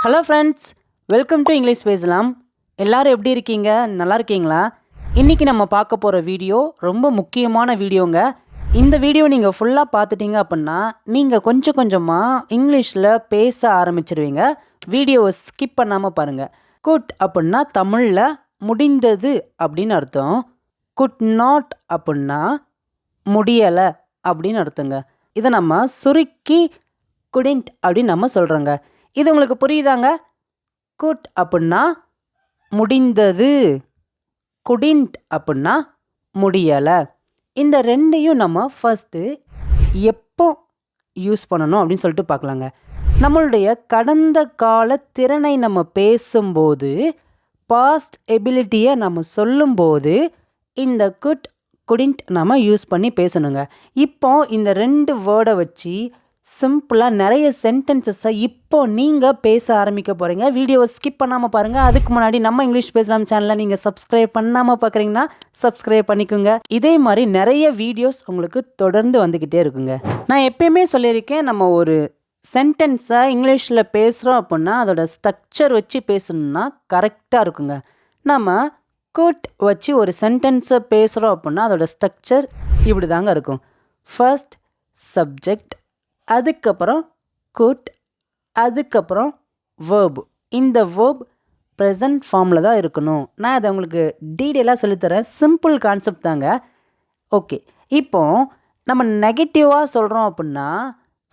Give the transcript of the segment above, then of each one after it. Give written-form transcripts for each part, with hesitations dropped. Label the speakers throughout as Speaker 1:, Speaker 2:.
Speaker 1: Hello friends, welcome to English பேசலாம். எல்லோரும் எப்படி இருக்கீங்க? நல்லா இருக்கீங்களா? இன்றைக்கி நம்ம பார்க்க போகிற வீடியோ ரொம்ப முக்கியமான வீடியோங்க. இந்த வீடியோ நீங்கள் ஃபுல்லாக பார்த்துட்டீங்க அப்படின்னா நீங்கள் கொஞ்சம் கொஞ்சமாக இங்கிலீஷில் பேச ஆரம்பிச்சிருவீங்க. வீடியோவை ஸ்கிப் பண்ணாமல் பாருங்கள். குட் அப்படின்னா தமிழில் முடிந்தது அப்படின்னு அர்த்தம். குட் நாட் அப்படின்னா முடியலை அப்படின்னு அர்த்தங்க. இதை நம்ம சுருக்கி குடிண்ட் அப்படின்னு நம்ம சொல்கிறோங்க. இது உங்களுக்கு புரியுதாங்க? குட் அப்படின்னா முடிந்தது, குடிண்ட் அப்படின்னா முடியலை. இந்த ரெண்டையும் நம்ம ஃபஸ்ட்டு எப்போ யூஸ் பண்ணணும் அப்படின்னு சொல்லிட்டு பார்க்கலாங்க. நம்மளுடைய கடந்த கால திறனை நம்ம பேசும்போது, பாஸ்ட் எபிலிட்டியை நம்ம சொல்லும்போது இந்த குட் குடிண்ட் நம்ம யூஸ் பண்ணி பேசணுங்க. இப்போ இந்த ரெண்டு வேர்டை வச்சு சிம்பிளாக நிறைய சென்டென்சஸை இப்போ நீங்கள் பேச ஆரம்பிக்க போகிறீங்க. வீடியோவை ஸ்கிப் பண்ணாமல் பாருங்கள். அதுக்கு முன்னாடி நம்ம இங்கிலீஷ் பேசலாம் சேனலை நீங்கள் சப்ஸ்கிரைப் பண்ணாமல் பார்க்குறீங்கன்னா சப்ஸ்கிரைப் பண்ணிக்கோங்க. இதே மாதிரி நிறைய வீடியோஸ் உங்களுக்கு தொடர்ந்து வந்துக்கிட்டே இருக்குங்க. நான் எப்பயுமே சொல்லியிருக்கேன், நம்ம ஒரு சென்டென்ஸை இங்கிலீஷில் பேசுகிறோம் அப்படின்னா அதோட ஸ்ட்ரக்சர் வச்சு பேசணுன்னா கரெக்டாக இருக்குங்க. நம்ம குட் வச்சு ஒரு சென்டென்ஸை பேசுகிறோம் அப்படின்னா அதோட ஸ்ட்ரக்சர் இப்படி தாங்க இருக்கும். ஃபர்ஸ்ட் சப்ஜெக்ட், அதுக்கப்புறம் குட், அதுக்கப்புறம் வேர்ப். இந்த வேர்ப் ப்ரெசன்ட் ஃபார்மில் தான் இருக்கணும். நான் அதை உங்களுக்கு டீட்டெயிலாக சொல்லித்தரேன். சிம்பிள் கான்செப்ட் தாங்க. ஓகே, இப்போது நம்ம நெகட்டிவாக சொல்கிறோம் அப்படின்னா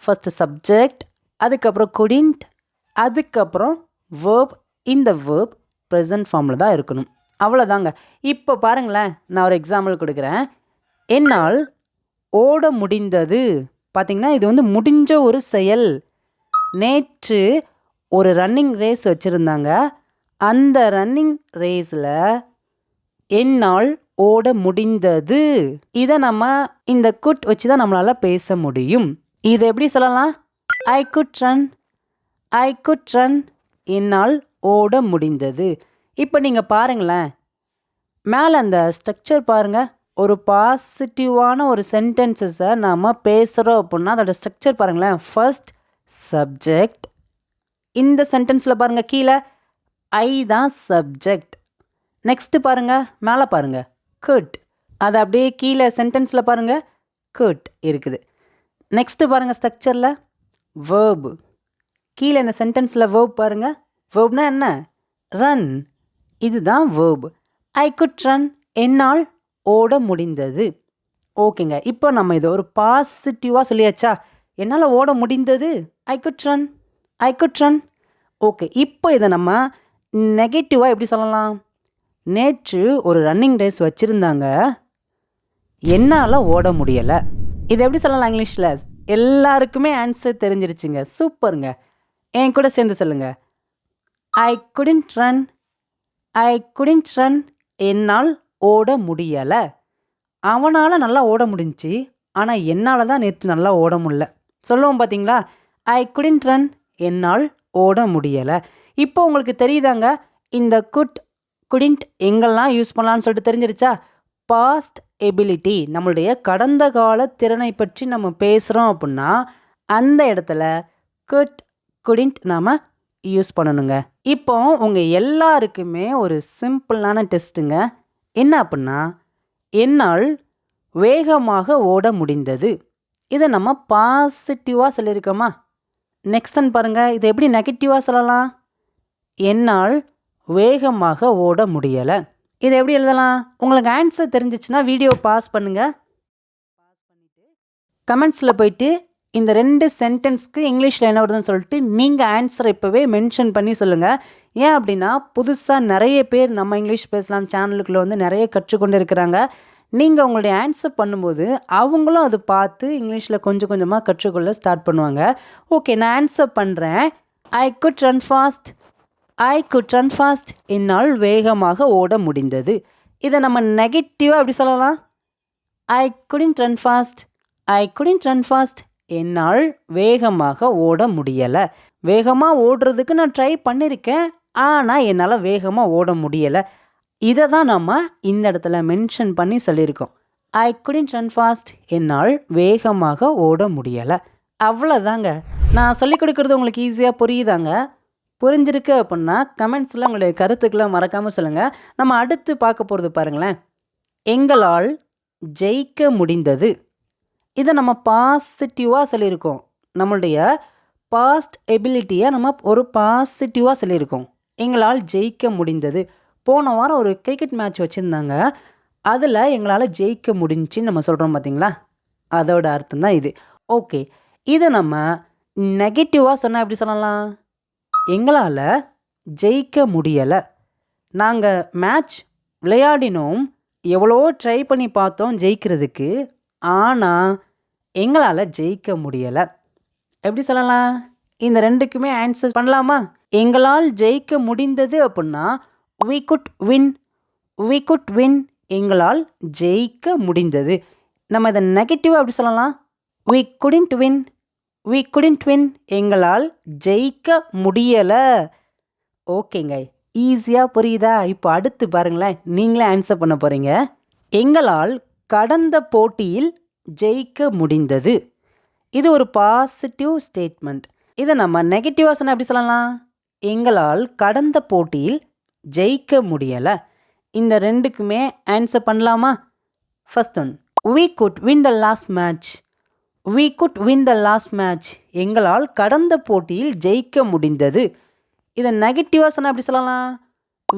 Speaker 1: ஃபஸ்ட்டு சப்ஜெக்ட், அதுக்கப்புறம் குடிண்ட், அதுக்கப்புறம் வேர்ப். இந்த வேர்ப் ப்ரெசன்ட் ஃபார்மில் தான் இருக்கணும். அவ்வளோதாங்க. இப்போ பாருங்களேன், நான் ஒரு எக்ஸாம்பிள் கொடுக்குறேன். என்னால் ஓட முடிந்தது. பார்த்திங்கன்னா இது வந்து முடிஞ்ச ஒரு செயல். நேற்று ஒரு ரன்னிங் ரேஸ் வச்சுருந்தாங்க. அந்த ரன்னிங் ரேஸில் என்னால் ஓட முடிந்தது. இதை நம்ம இந்த குட் வச்சு தான் நம்மளால் பேச முடியும். இதை எப்படி சொல்லலாம்? I could run, I could run. என்னால் ஓட முடிந்தது. இப்போ நீங்கள் பாருங்களேன், மேலே அந்த ஸ்ட்ரக்சர் பாருங்கள். ஒரு பாசிட்டிவான ஒரு சென்டென்சஸை நாம் பேசுகிறோம் அப்படின்னா அதோட ஸ்ட்ரக்சர் பாருங்களேன். ஃபர்ஸ்ட் சப்ஜெக்ட், இந்த சென்டென்ஸில் பாருங்கள் கீழே ஐ தான் சப்ஜெக்ட். நெக்ஸ்ட்டு பாருங்கள், மேலே பாருங்கள் குட். அது அப்படியே கீழே சென்டென்ஸில் பாருங்கள் குட் இருக்குது. நெக்ஸ்ட்டு பாருங்கள் ஸ்ட்ரக்சரில் வேர்பு. கீழே இந்த சென்டென்ஸில் வேர்ப் பாருங்கள். வேர்ப்னா என்ன? ரன். இதுதான் வேர்பு. ஐ குட் ரன், என்னால் ஓட முடிந்தது. ஓகேங்க, இப்போ நம்ம இதை ஒரு பாசிட்டிவாக சொல்லியாச்சா? என்னால் ஓட முடிந்தது, I could run, I could run. Okay, இப்போ இதை நம்ம நெகட்டிவாக எப்படி சொல்லலாம்? நேற்று ஒரு ரன்னிங் ரேஸ் வச்சுருந்தாங்க, என்னால் ஓட முடியலை. இதை எப்படி சொல்லலாம் இங்கிலீஷில்? எல்லாருக்குமே ஆன்சர் தெரிஞ்சிருச்சுங்க. சூப்பருங்க. என் கூட சேர்ந்து சொல்லுங்கள். ஐ குடிண்ட் ரன், ஐ குடிண்ட் ரன். என்னால் ஓட முடியலை. அவனால் நல்லா ஓட முடிஞ்சிச்சு, ஆனால் என்னால் தான் நேற்று நல்லா ஓட முடியல. சொல்லுவோம் பார்த்தீங்களா? ஐ குடிண்ட் ரன், என்னால் ஓட முடியலை. இப்போ உங்களுக்கு தெரியுதாங்க இந்த குட் குடிண்ட் எங்கெல்லாம் யூஸ் பண்ணலான்னு சொல்லிட்டு தெரிஞ்சிருச்சா? பாஸ்ட் எபிலிட்டி, நம்மளுடைய கடந்த கால திறனை பற்றி நம்ம பேசுகிறோம் அப்படின்னா அந்த இடத்துல குட் குடிண்ட் நாம் யூஸ் பண்ணணுங்க. இப்போ உங்கள் எல்லாருக்குமே ஒரு சிம்பிளான டெஸ்ட்டுங்க. என்ன அப்படின்னா, என்னால் வேகமாக ஓட முடிந்தது. இதை நம்ம பாசிட்டிவாக சொல்லியிருக்கோமா? நெக்ஸ்ட் பாருங்கள், இதை எப்படி நெகட்டிவாக சொல்லலாம்? என்னால் வேகமாக ஓட முடியலை. இதை எப்படி எழுதலாம்? உங்களுக்கு ஆன்சர் தெரிஞ்சிச்சுன்னா வீடியோ பாஸ் பண்ணுங்கள். பாஸ் பண்ணிவிட்டு கமெண்ட்ஸில் போயிட்டு இந்த ரெண்டு சென்டென்ஸ்க்கு இங்கிலீஷில் என்ன வருதுன்னு சொல்லிட்டு நீங்கள் ஆன்சரை இப்போவே மென்ஷன் பண்ணி சொல்லுங்கள். ஏன் அப்படின்னா புதுசாக நிறைய பேர் நம்ம இங்கிலீஷ் பேசலாம் சேனலுக்குள்ளே வந்து நிறைய கற்றுக்கொண்டு இருக்கிறாங்க. நீங்கள் உங்களுடைய ஆன்சர் பண்ணும்போது அவங்களும் அதை பார்த்து இங்கிலீஷில் கொஞ்சம் கொஞ்சமாக கற்றுக்கொள்ள ஸ்டார்ட் பண்ணுவாங்க. ஓகே, நான் ஆன்சர் பண்ணுறேன். I could run fast, I could run fast. என்னால் வேகமாக ஓட முடிந்தது. இதை நம்ம நெகட்டிவாக எப்படி சொல்லலாம்? ஐ குடிண்ட் ரன் ஃபாஸ்ட், ஐ குடிண்ட் ரன் ஃபாஸ்ட். என்னால் வேகமாக ஓட முடியலை. வேகமாக ஓடுறதுக்கு நான் ட்ரை பண்ணியிருக்கேன், ஆனால் என்னால் வேகமாக ஓட முடியலை. இதை தான் நம்ம இந்த இடத்துல மென்ஷன் பண்ணி சொல்லியிருக்கோம். ஐ குடிண்ட் ரன் ஃபாஸ்ட், என்னால் வேகமாக ஓட முடியலை. அவ்வளோதாங்க. நான் சொல்லிக் கொடுக்குறது உங்களுக்கு ஈஸியாக புரியுதாங்க? புரிஞ்சிருக்கு அப்படின்னா கமெண்ட்ஸில் உங்களுடைய கருத்துக்களை மறக்காமல் சொல்லுங்கள். நம்ம அடுத்து பார்க்க போகிறது பாருங்களேன். எங்களால் ஜெயிக்க முடிந்தது. இதை நம்ம பாசிட்டிவாக சொல்லியிருக்கோம். நம்மளுடைய பாஸ்ட் எபிலிட்டியை நம்ம ஒரு பாசிட்டிவாக சொல்லியிருக்கோம். எங்களால் ஜெயிக்க முடிந்தது. போன வாரம் ஒரு கிரிக்கெட் மேட்ச் வச்சுருந்தாங்க. அதில் எங்களால் ஜெயிக்க முடிஞ்சுன்னு நம்ம சொல்கிறோம் பார்த்தீங்களா, அதோட அர்த்தம் தான் இது. ஓகே, இதை நம்ம நெகட்டிவாக சொன்னால் எப்படி சொல்லலாம்? எங்களால் ஜெயிக்க முடியலை. நாங்கள் மேட்ச் விளையாடினோம், எவ்வளோ ட்ரை பண்ணி பார்த்தோம் ஜெயிக்கிறதுக்கு, ஆனால் எங்களால் ஜெயிக்க முடியலை. எப்படி சொல்லலாம்? இந்த ரெண்டுக்குமே ஆன்சர் பண்ணலாமா? எங்களால் ஜெயிக்க முடிந்தது அப்படின்னா we could win, we could win. எங்களால் ஜெயிக்க முடிந்தது. நம்ம இதை நெகட்டிவாக எப்படி சொல்லலாம்? we couldn't win, we couldn't win. எங்களால் ஜெயிக்க முடியலை. ஓகேங்க, ஈஸியாக புரியுதா? இப்போ அடுத்து பாருங்களேன், நீங்களே ஆன்சர் பண்ண போகிறீங்க. எங்களால் கடந்த போட்டியில் ஜெயிக்க முடிந்தது. இது ஒரு பாசிட்டிவ் ஸ்டேட்மெண்ட். இதை நம்ம நெகட்டிவாக சொன்னால் எப்படி சொல்லலாம்? எங்களால் கடந்த போட்டியில் ஜெயிக்க முடியலை. இந்த ரெண்டுக்குமே ஆன்சர் பண்ணலாமா? First one, we could win the last match, we could win the last match. எங்களால் கடந்த போட்டியில் ஜெயிக்க முடிந்தது. இதை நெகட்டிவாக சொன்னால் எப்படி சொல்லலாம்?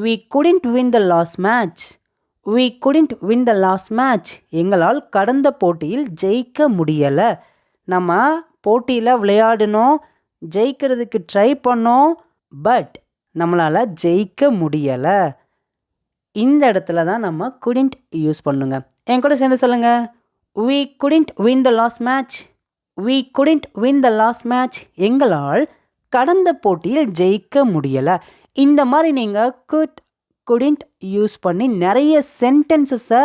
Speaker 1: we couldn't win the last match, we couldn't win the last match. எங்களால் கடந்த போட்டியில் ஜெயிக்க முடியலை. நம்ம போட்டியில் விளையாடினோம், ஜெயிக்கிறதுக்கு ட்ரை பண்ணோம், பட் நம்மளால் ஜெயிக்க முடியலை. இந்த இடத்துல தான் நம்ம couldn't யூஸ் பண்ணுங்க. என் கூட சேர்ந்து சொல்லுங்கள். we couldn't win the last match, we couldn't win the last match. எங்களால் கடந்த போட்டியில் ஜெயிக்க முடியலை. இந்த மாதிரி நீங்கள் couldn't யூஸ் பண்ணி நிறைய சென்டென்சஸை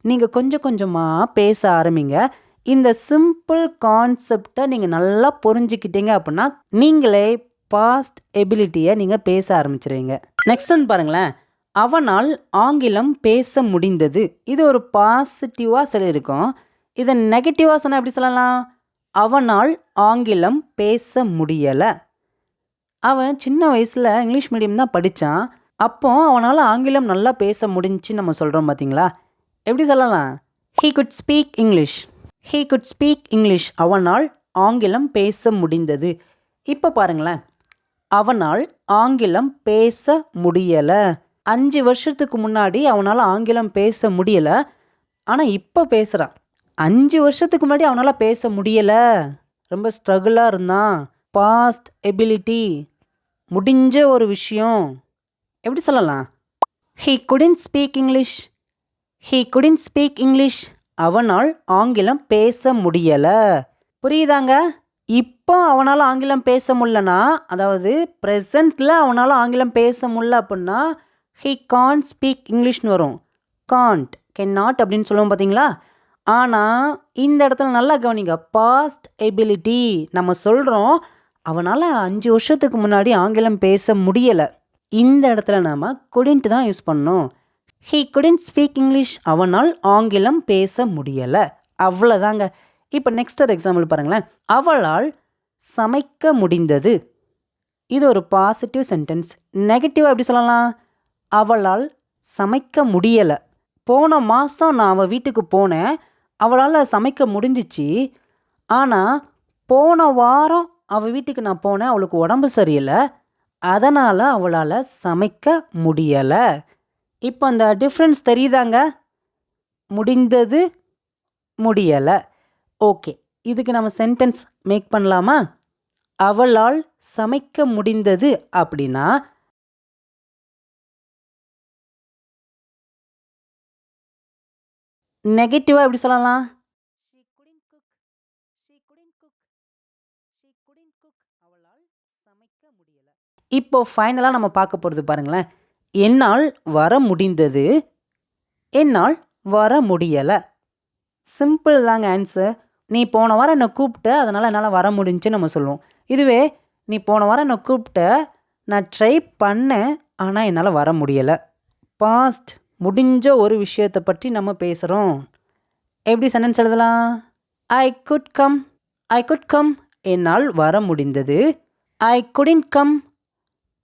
Speaker 1: நீங்கள் கொஞ்சம் கொஞ்சமாக பேச ஆரம்பிங்க. இந்த சிம்பிள் கான்செப்டை நீங்கள் நல்லா புரிஞ்சுக்கிட்டீங்க அப்படின்னா நீங்களே பாஸ்ட் எபிலிட்டியை நீங்கள் பேச ஆரம்பிச்சிருவீங்க. நெக்ஸ்ட் ஒன் பாருங்களேன். அவனால் ஆங்கிலம் பேச முடிந்தது. இது ஒரு பாசிட்டிவாக சொல்லியிருக்கோம். இதை நெகட்டிவாக சொன்னால் எப்படி சொல்லலாம்? அவனால் ஆங்கிலம் பேச முடியலை. அவன் சின்ன வயசில் இங்கிலீஷ் மீடியம் தான் படித்தான். அப்போ அவனால் ஆங்கிலம் நல்லா பேச முடிஞ்சுன்னு நம்ம சொல்கிறோம் பார்த்தீங்களா? எப்படி சொல்லலாம்? he could speak English, he could speak English. அவனால் ஆங்கிலம் பேச முடிந்தது. இப்போ பாருங்களேன், அவனால் ஆங்கிலம் பேச முடியலை. 5 வருஷத்துக்கு முன்னாடி அவனால் ஆங்கிலம் பேச முடியலை, ஆனால் இப்போ பேசுகிறான். 5 வருஷத்துக்கு முன்னாடி அவனால் பேச முடியலை, ரொம்ப ஸ்ட்ரகிளாக இருந்தான். பாஸ்ட் எபிலிட்டி, முடிஞ்ச ஒரு விஷயம். எப்படி சொல்லலாம்? he couldn't speak English, he couldn't speak English. அவனால் ஆங்கிலம் பேச முடியலை. புரியுதாங்க? இப்போ அவனால் ஆங்கிலம் பேச முடியலனா, அதாவது ப்ரெசண்ட்டில் அவனால் ஆங்கிலம் பேச முடியல அப்படின்னா he can't speak Englishனு வரும். can't, cannot அப்படின்னு சொல்லுவோம் பார்த்தீங்களா? ஆனால் இந்த இடத்துல நல்லா கவனிங்க, பாஸ்ட் எபிலிட்டி நம்ம சொல்கிறோம். அவனால் 5 வருஷத்துக்கு முன்னாடி ஆங்கிலம் பேச முடியலை. இந்த இடத்துல நாம் couldn't தான் யூஸ் பண்ணோம். he couldn't speak English. அவனால் ஆங்கிலம் பேச முடியலை. அவ்வளோதாங்க. இப்போ நெக்ஸ்ட் ஒரு எக்ஸாம்பிள் பாருங்களேன். அவளால் சமைக்க முடிந்தது. இது ஒரு பாசிட்டிவ் சென்டென்ஸ். நெகட்டிவாக எப்படி சொல்லலாம்? அவளால் சமைக்க முடியலை. போன மாதம் நான் அவள் வீட்டுக்கு போனேன், அவளால் சமைக்க முடிஞ்சிச்சு. ஆனால் போன வாரம் அவள் வீட்டுக்கு நான் போனேன், அவளுக்கு உடம்பு சரியில்லை, அதனால் அவளால் சமைக்க முடியலை. இப்போ அந்த டிஃப்ரென்ஸ் தெரியுதாங்க? முடிந்தது, முடியலை. ஓகே, இதுக்கு நம்ம சென்டென்ஸ் மேக் பண்ணலாமா? அவளால் சமைக்க முடிந்தது அப்படின்னா நெகட்டிவாக எப்படி சொல்லலாம்? அவளால் சமைக்க முடியலை. இப்போ ஃபைனலாக நம்ம பார்க்க போகிறது பாருங்களேன். என்னால் வர முடிந்தது, என்னால் வர முடியலை. சிம்பிள் தாங்க ஆன்சர். நீ போன வாரம் என்னை கூப்பிட்ட, அதனால் என்னால் வர முடிஞ்சுன்னு நம்ம சொல்லுவோம். இதுவே நீ போன வாரம் என்னை கூப்பிட்ட, நான் ட்ரை பண்ணேன், ஆனால் என்னால் வர முடியலை. பாஸ்ட், முடிஞ்ச ஒரு விஷயத்தை பற்றி நம்ம பேசுகிறோம். எப்படி சென்டென்ஸ் எழுதலாம்? I could come, I could come. என்னால் வர முடிந்தது. ஐ குடின்ட் கம்,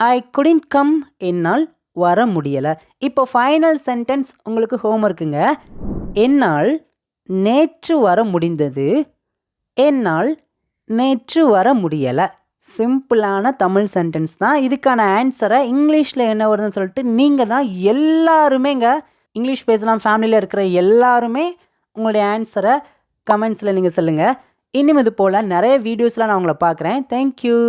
Speaker 1: ஐ குடின்ட் கம் என்னால் வர முடியலை. இப்போ ஃபைனல் சென்டென்ஸ் உங்களுக்கு ஹோம்ஒர்க்குங்க. என்னால் நேற்று வர முடிந்தது, என்னால் நேற்று வர முடியலை. சிம்பிளான தமிழ் சென்டென்ஸ் தான். இதுக்கான ஆன்சரை இங்கிலீஷில் என்ன வருதுன்னு சொல்லிட்டு நீங்கள் தான் எல்லாருமேங்க இங்கிலீஷ் பேசலாம் ஃபேமிலியில் இருக்கிற எல்லாருமே உங்களுடைய ஆன்சரை கமெண்ட்ஸில் நீங்கள் சொல்லுங்கள். இன்னும் இது போல் நிறைய வீடியோஸ்லாம் நான் உங்களை பார்க்குறேன். தேங்க்யூ.